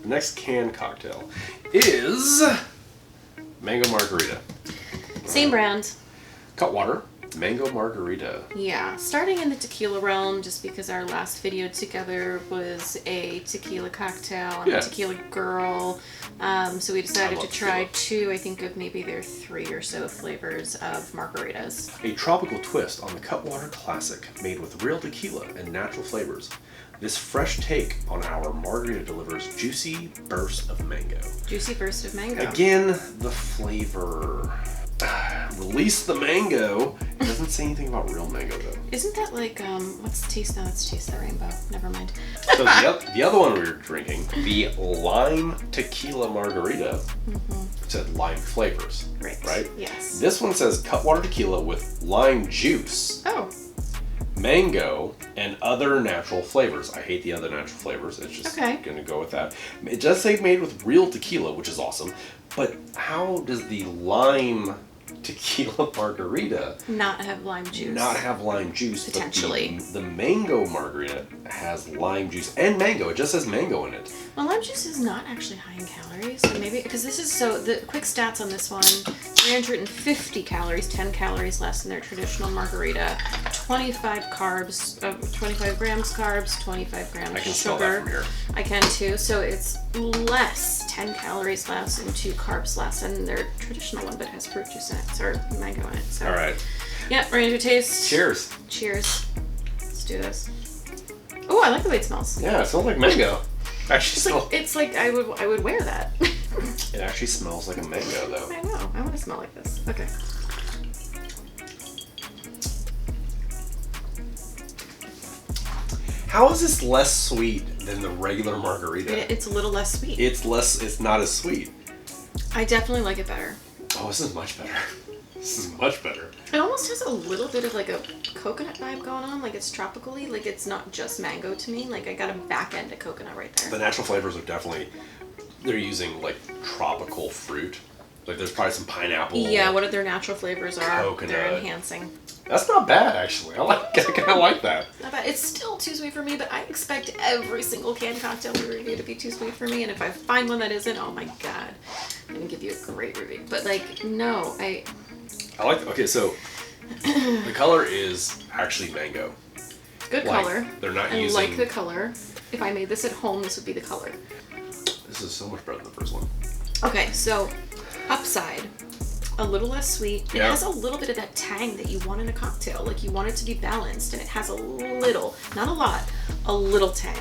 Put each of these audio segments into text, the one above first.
The next canned cocktail is Mango Margarita. Same brand. Cutwater Mango Margarita. Yeah, starting in the tequila realm, just because our last video together was a tequila cocktail. I'm a tequila girl. So we decided to try two, I think, of maybe their 3 or so flavors of margaritas. A tropical twist on the Cutwater classic, made with real tequila and natural flavors. This fresh take on our margarita delivers juicy bursts of mango. Juicy burst of mango. Again, the flavor. Release the mango. It doesn't say anything about real mango though. Isn't that like what's taste? No, it's Taste the Rainbow. Never mind. So the other one we were drinking, the lime tequila margarita, said lime flavors. Right? Yes. This one says Cutwater tequila with lime juice. Oh. Mango and other natural flavors. I hate the other natural flavors. It's just gonna go with that. It does say made with real tequila, which is awesome. But how does the lime tequila margarita not have lime juice? Not have lime juice. Potentially. But the mango margarita has lime juice and mango. It just says mango in it. Well, lime juice is not actually high in calories, so maybe because this is the quick stats on this one: 350 calories, 10 calories less than their traditional margarita, 25 carbs, 25 grams carbs, 25 grams I can of smell sugar. that from here. I can too. So it's less, 10 calories less, and 2 carbs less than their traditional one, but has fruit juice in it, or mango in it. So. All right. Yeah, ready to taste. Cheers. Cheers. Let's do this. Oh, I like the way it smells. Yeah, it smells like mango. Actually, It's like I would wear that. It actually smells like a mango, though. I know. I want to smell like this. Okay. How is this less sweet than the regular margarita? It's a little less sweet. It's not as sweet. I definitely like it better. Oh, this is much better. This is much better. It almost has a little bit of like a coconut vibe going on. Like it's tropically. Like it's not just mango to me. Like I got a back end of coconut right there. The natural flavors are definitely, they're using like tropical fruit. Like there's probably some pineapple. Yeah, what their natural flavors are. Coconut. They're enhancing. That's not bad, actually. I kind of like that. Not bad. It's still too sweet for me, but I expect every single canned cocktail we review to be too sweet for me. And if I find one that isn't, oh my god, I'm gonna give you a great review. But like, no, I like. Okay, so the color is actually mango. Good color. They're not I using. like the color. If I made this at home, this would be the color. This is so much better than the first one. Okay, so upside, a little less sweet. It has a little bit of that tang that you want in a cocktail. Like you want it to be balanced, and it has a little, not a lot, a little tang,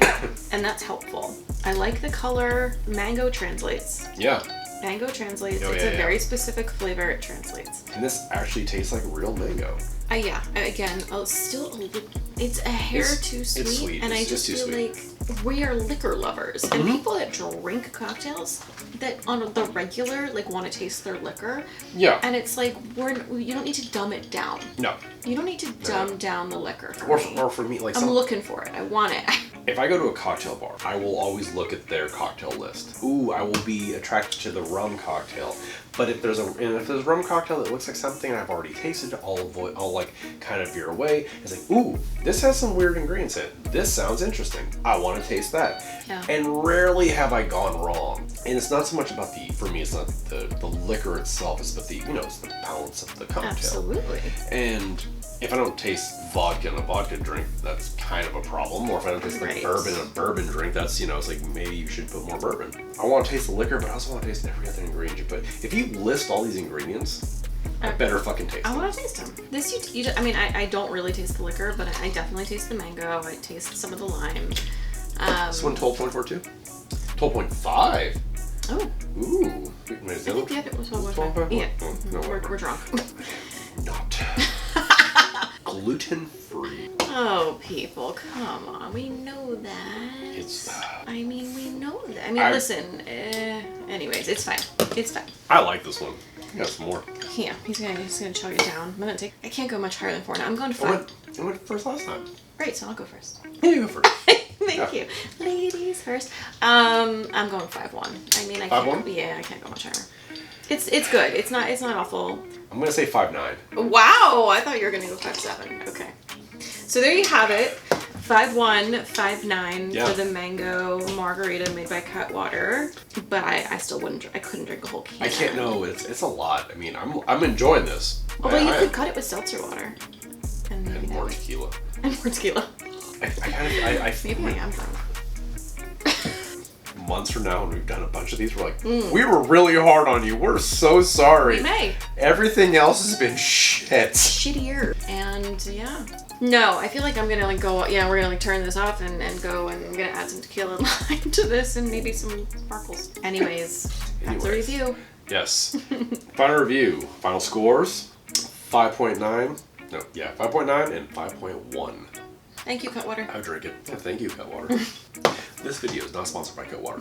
and that's helpful. I like the color. Mango translates. Yeah. Mango translates. It's a very specific flavor. It translates. And this actually tastes like real mango. Yeah. Again, still a little. It's a hair too sweet, it's sweet. and It's I just feel sweet. like we are liquor lovers, and people that drink cocktails that on the regular like want to taste their liquor. Yeah. And it's like you don't need to dumb it down. No. You don't need to dumb down the liquor for me. Or for me, like I'm looking for it. I want it. If I go to a cocktail bar, I will always look at their cocktail list. Ooh, I will be attracted to the rum cocktail. But if there's a rum cocktail that looks like something I've already tasted, I'll like kind of veer away. It's like, ooh, this has some weird ingredients in it. This sounds interesting. I want to taste that. Yeah. And rarely have I gone wrong. And it's not so much about for me, it's not the liquor itself, it's but it's the balance of the cocktail. Absolutely. And if I don't taste vodka in a vodka drink, that's kind of a problem. Or if I don't taste like bourbon in a bourbon drink, that's, it's like maybe you should put more bourbon. I want to taste the liquor, but I also want to taste every other ingredient you put. If you list all these ingredients, I better fucking taste them. I want to taste them. This I mean, I don't really taste the liquor, but I definitely taste the mango. I taste some of the lime. This one 12.4 too? 12.5? Oh. Ooh. I think the other was 12.5. Yeah. No, we're drunk. Not. Gluten-free. Oh, people, come on. We know that. I mean, we know that. I mean, listen. Anyways, it's fine. It's fine. I like this one. I got some more. Yeah, he's gonna chug it down. I can't go much higher than 4 now. I'm going to 5. I went first last time. Great, so I'll go first. Yeah, you go first. Thank you. Ladies first. I'm going 5-1. I mean, I can't. 5-1? Yeah, I can't go much higher. It's good. It's not awful. I'm gonna say 5.9. Wow, I thought you were gonna go 5.7. Okay. So there you have it. 5'1", 5'9" Yeah. for the mango margarita made by Cutwater, but I still wouldn't. I couldn't drink a whole can. I can't. No, it's a lot. I mean, I'm enjoying this. Although you could cut it with seltzer water. And maybe And more tequila. And more tequila. Maybe I am drunk. Months from now, when we've done a bunch of these, we're like, we were really hard on you. We're so sorry. We may. Everything else has been shit. Shittier. And yeah. No, I feel like I'm gonna like go. Yeah, we're gonna like turn this off and go, and I'm gonna add some tequila and lime to this, and maybe some sparkles. Anyways, that's a review. Yes. Final review. Final scores. 5.9. No, yeah, 5.9 and 5.1. Thank you, Cutwater. I would drink it. Yeah, thank you, Cutwater. This video is not sponsored by Cutwater.